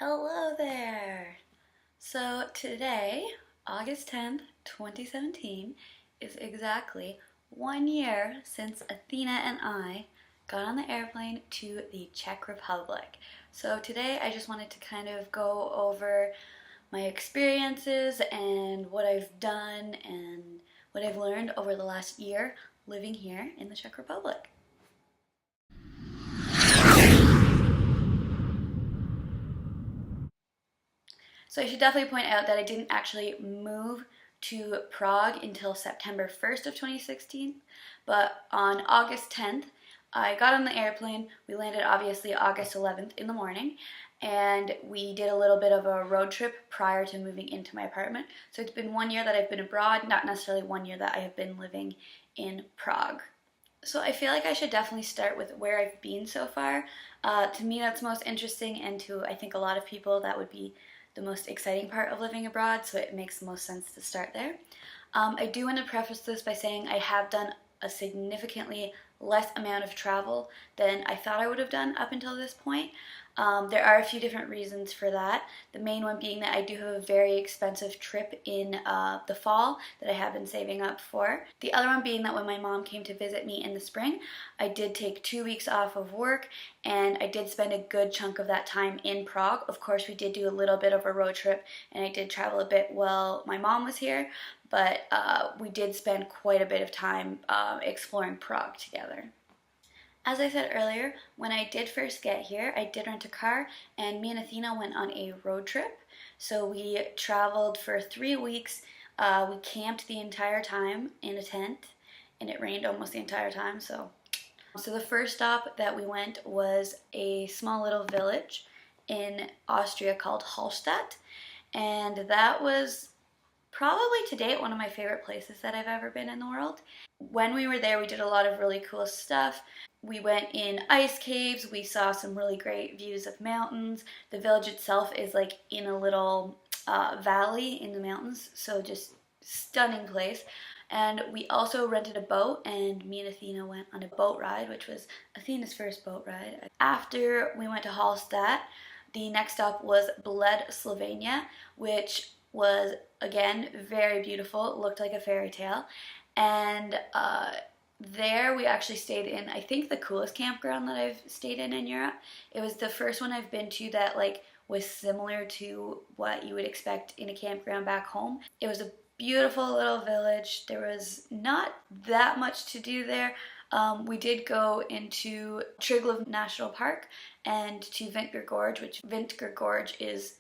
Hello there! So today, August 10th, 2017, is exactly 1 year since Athena and I got on the airplane to the Czech Republic. So today I just wanted to kind of go over my experiences and what I've done and what I've learned over the last year living here in the Czech Republic. So I should definitely point out that I didn't actually move to Prague until September 1st of 2016, but on August 10th, I got on the airplane. We landed obviously August 11th in the morning, and we did a little bit of a road trip prior to moving into my apartment. So it's been 1 year that I've been abroad, not necessarily 1 year that I have been living in Prague. So I feel like I should definitely start with where I've been so far. To me, that's most interesting, and to I think a lot of people that would be the most exciting part of living abroad, so it makes the most sense to start there. I do want to preface this by saying I have done a significantly less amount of travel than I thought I would have done up until this point. There are a few different reasons for that. The main one being that I do have a very expensive trip in the fall that I have been saving up for. The other one being that when my mom came to visit me in the spring, I did take 2 weeks off of work, and I did spend a good chunk of that time in Prague. Of course, we did do a little bit of a road trip, and I did travel a bit while my mom was here, but we did spend quite a bit of time exploring Prague together. As I said earlier, when I did first get here, I did rent a car, and me and Athena went on a road trip. So we traveled for 3 weeks. We camped the entire time in a tent, and it rained almost the entire time. So the first stop that we went was a small little village in Austria called Hallstatt, and that was probably to date one of my favorite places that I've ever been in the world. When we were there, we did a lot of really cool stuff. We went in ice caves, we saw some really great views of mountains. The village itself is like in a little valley in the mountains, so just stunning place. And we also rented a boat, and me and Athena went on a boat ride, which was Athena's first boat ride. After we went to Hallstatt, the next stop was Bled, Slovenia, which was, again, very beautiful. It looked like a fairy tale. And there we actually stayed in, I think, the coolest campground that I've stayed in Europe. It was the first one I've been to that was similar to what you would expect in a campground back home. It was a beautiful little village. There was not that much to do there. We did go into Triglav National Park and to Vintger Gorge, which Vintger Gorge is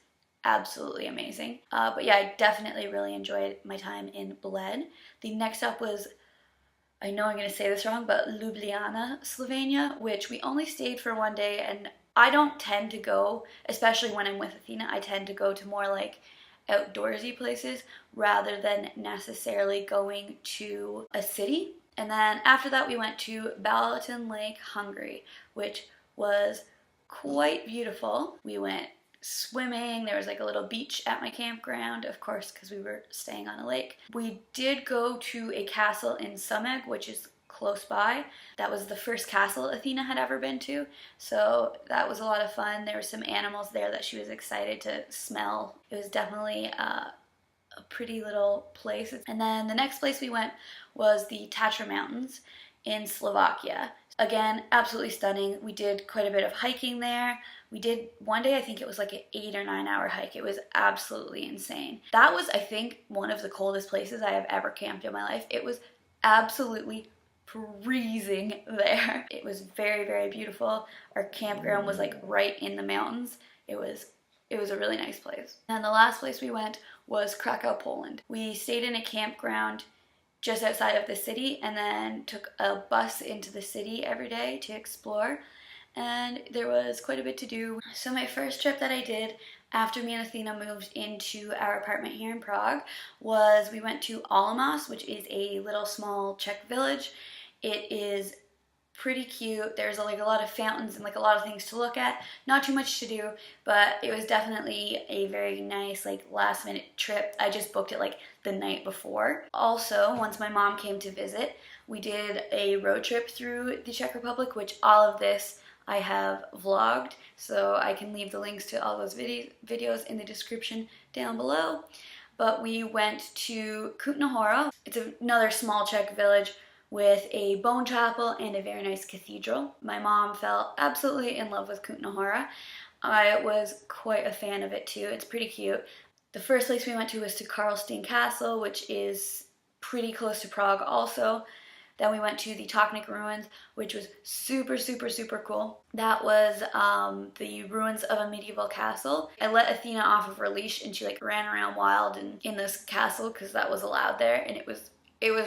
absolutely amazing. But yeah, I definitely really enjoyed my time in Bled. The next up was, I know I'm going to say this wrong, but Ljubljana, Slovenia, which we only stayed for 1 day, and I don't tend to go, especially when I'm with Athena, I tend to go to more outdoorsy places rather than necessarily going to a city. And then after that we went to Balaton Lake, Hungary, which was quite beautiful. We went swimming. There was a little beach at my campground, of course, because we were staying on a lake. We did go to a castle in Sumeg, which is close by. That was the first castle Athena had ever been to, so that was a lot of fun. There were some animals there that she was excited to smell. It was definitely a pretty little place. And then the next place we went was the Tatra Mountains in Slovakia. Again, absolutely stunning. We did quite a bit of hiking there. We did one day, I think it was an 8 or 9 hour hike. It was absolutely insane. That was, I think, one of the coldest places I have ever camped in my life. It was absolutely freezing there. It was very, very beautiful. Our campground was right in the mountains. It was a really nice place. And the last place we went was Krakow, Poland. We stayed in a campground just outside of the city, and then took a bus into the city every day to explore, and there was quite a bit to do. So my first trip that I did after me and Athena moved into our apartment here in Prague was we went to Almas, which is a little small Czech village. It is pretty cute. There's a lot of fountains and a lot of things to look at. Not too much to do, but it was definitely a very nice last minute trip. I just booked it the night before. Also, once my mom came to visit, we did a road trip through the Czech Republic, which all of this I have vlogged, so I can leave the links to all those videos in the description down below. But we went to Kutna. It's another small Czech village with a bone chapel and a very nice cathedral. My mom fell absolutely in love with Kutna. I was quite a fan of it too. It's pretty cute. The first place we went to was to Karlstein Castle, which is pretty close to Prague also. Then we went to the Toknik ruins, which was super, super, super cool. That was the ruins of a medieval castle. I let Athena off of her leash and she like ran around wild in this castle because that was allowed there, and it was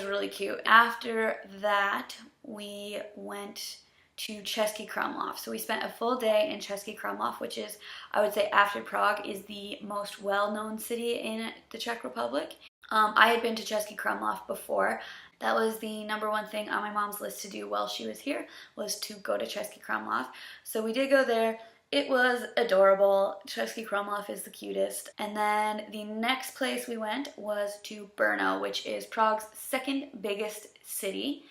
really cute. After that, we went to Český Krumlov. So we spent a full day in Český Krumlov, which is, I would say after Prague, is the most well-known city in the Czech Republic. I had been to Český Krumlov before. That was the number one thing on my mom's list to do while she was here, was to go to Český Krumlov. So we did go there. It was adorable. Český Krumlov is the cutest. And then the next place we went was to Brno, which is Prague's second biggest city.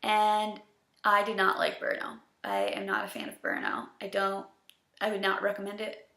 And I did not like Brno. I am not a fan of Brno. I would not recommend it.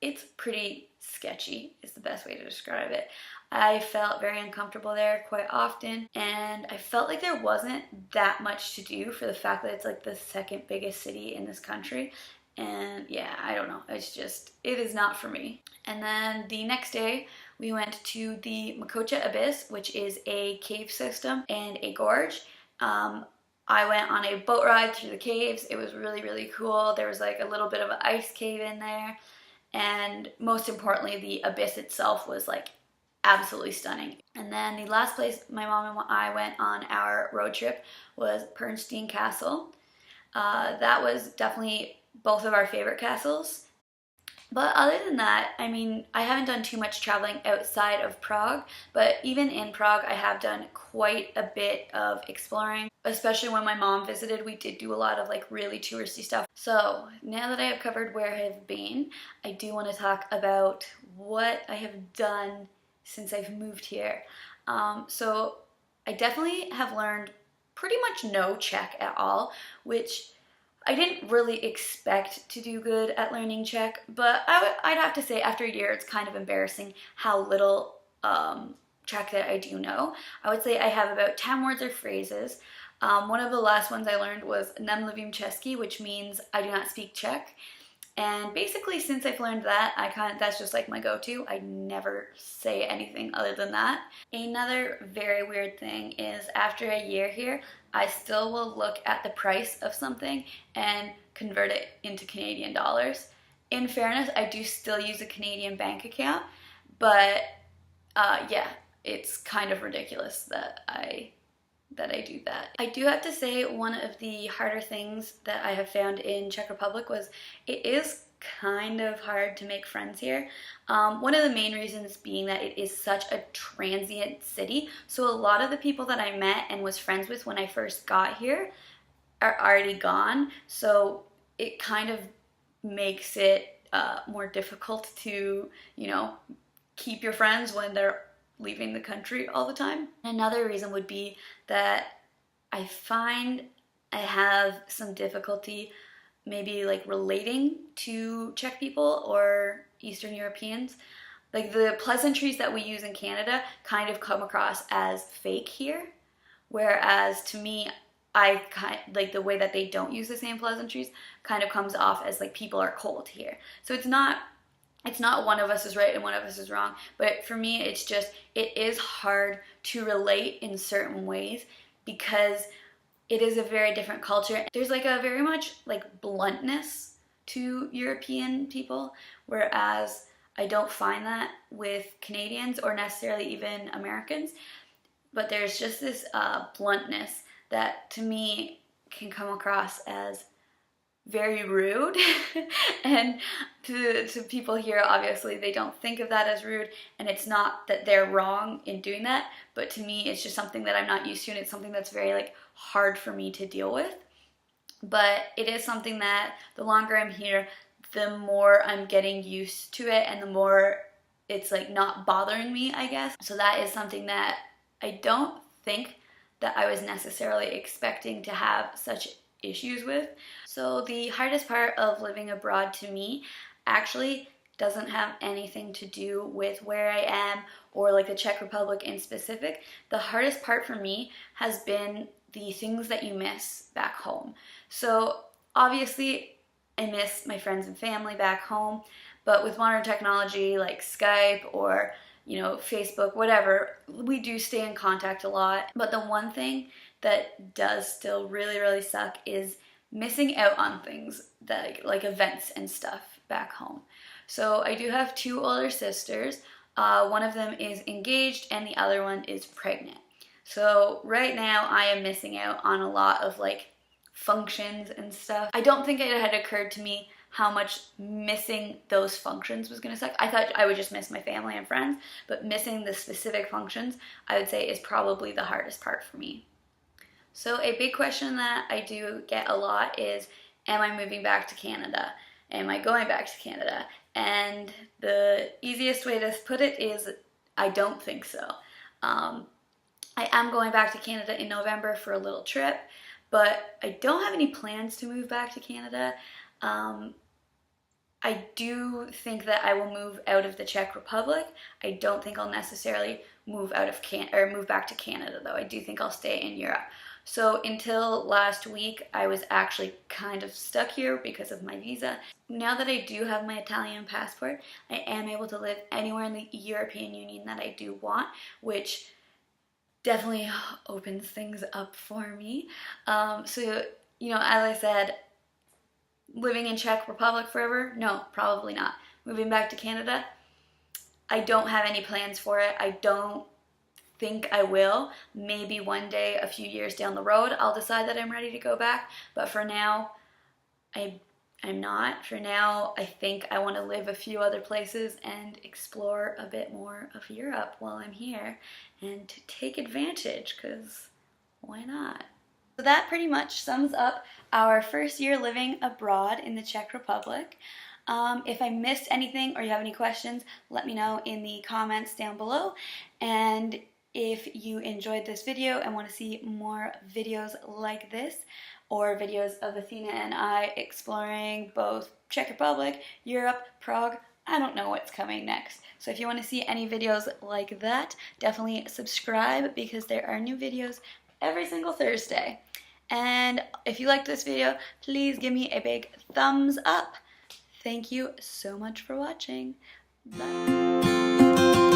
It's pretty sketchy is the best way to describe it. I felt very uncomfortable there quite often, and I felt like there wasn't that much to do for the fact that it's like the second biggest city in this country. And yeah, I don't know, it is not for me. And then the next day we went to the Makocha Abyss, which is a cave system and a gorge. I went on a boat ride through the caves. It was really, really cool. There was like a little bit of an ice cave in there, and most importantly, the abyss itself was like absolutely stunning. And then the last place my mom and I went on our road trip was Pernstein Castle. That was definitely both of our favorite castles. But other than that, I mean, I haven't done too much traveling outside of Prague, but even in Prague, I have done quite a bit of exploring. Especially when my mom visited, we did do a lot of like really touristy stuff. So now that I have covered where I have been, I do want to talk about what I have done since I've moved here. So I definitely have learned pretty much no Czech at all, which I didn't really expect to do good at learning Czech, but I'd have to say after a year it's kind of embarrassing how little Czech that I do know. I would say I have about 10 words or phrases. One of the last ones I learned was nemluvím česky, which means I do not speak Czech. And basically since I've learned that, that's just like my go-to. I never say anything other than that. Another very weird thing is after a year here, I still will look at the price of something and convert it into Canadian dollars. In fairness, I do still use a Canadian bank account, but yeah, it's kind of ridiculous that I do that. I do have to say one of the harder things that I have found in Czech Republic was it is kind of hard to make friends here. One of the main reasons being that it is such a transient city. So a lot of the people that I met and was friends with when I first got here are already gone. So it kind of makes it more difficult to, keep your friends when they're leaving the country all the time. Another reason would be that I find I have some difficulty maybe like relating to Czech people or Eastern Europeans. Like the pleasantries that we use in Canada kind of come across as fake here, whereas to me, like the way that they don't use the same pleasantries kind of comes off as like people are cold here. So it's not one of us is right and one of us is wrong, but for me it's just, it is hard to relate in certain ways because it is a very different culture. There's like a very much like bluntness to European people, whereas I don't find that with Canadians or necessarily even Americans, but there's just this bluntness that to me can come across as very rude and to people here, obviously they don't think of that as rude, and it's not that they're wrong in doing that, but to me it's just something that I'm not used to, and it's something that's very like hard for me to deal with. But it is something that the longer I'm here, the more I'm getting used to it and the more it's like not bothering me, I guess. So that is something that I don't think that I was necessarily expecting to have such issues with. So the hardest part of living abroad to me actually doesn't have anything to do with where I am or like the Czech Republic in specific. The hardest part for me has been the things that you miss back home. So obviously I miss my friends and family back home, but with modern technology like Skype or Facebook, whatever, we do stay in contact a lot. But the one thing that does still really, really suck is missing out on things that like events and stuff back home. So I do have two older sisters. One of them is engaged and the other one is pregnant. So right now I am missing out on a lot of like functions and stuff. I don't think it had occurred to me how much missing those functions was gonna suck. I thought I would just miss my family and friends, but missing the specific functions, I would say, is probably the hardest part for me. So a big question that I do get a lot is, am I moving back to Canada? Am I going back to Canada? And the easiest way to put it is, I don't think so. I am going back to Canada in November for a little trip, but I don't have any plans to move back to Canada. I do think that I will move out of the Czech Republic. I don't think I'll necessarily move out of move back to Canada though. I do think I'll stay in Europe. So until last week, I was actually kind of stuck here because of my visa. Now that I do have my Italian passport, I am able to live anywhere in the European Union that I do want, which definitely opens things up for me. So, as I said, living in Czech Republic forever? No, probably not. Moving back to Canada? I don't have any plans for it. I don't think I will. Maybe one day, a few years down the road, I'll decide that I'm ready to go back. But for now, I'm not. For now, I think I want to live a few other places and explore a bit more of Europe while I'm here and to take advantage, because why not? So that pretty much sums up our first year living abroad in the Czech Republic. If I missed anything or you have any questions, let me know in the comments down below. And if you enjoyed this video and want to see more videos like this, or videos of Athena and I exploring both Czech Republic, Europe, Prague, I don't know what's coming next. So if you want to see any videos like that, definitely subscribe because there are new videos every single Thursday. And if you liked this video, please give me a big thumbs up. Thank you so much for watching. Bye.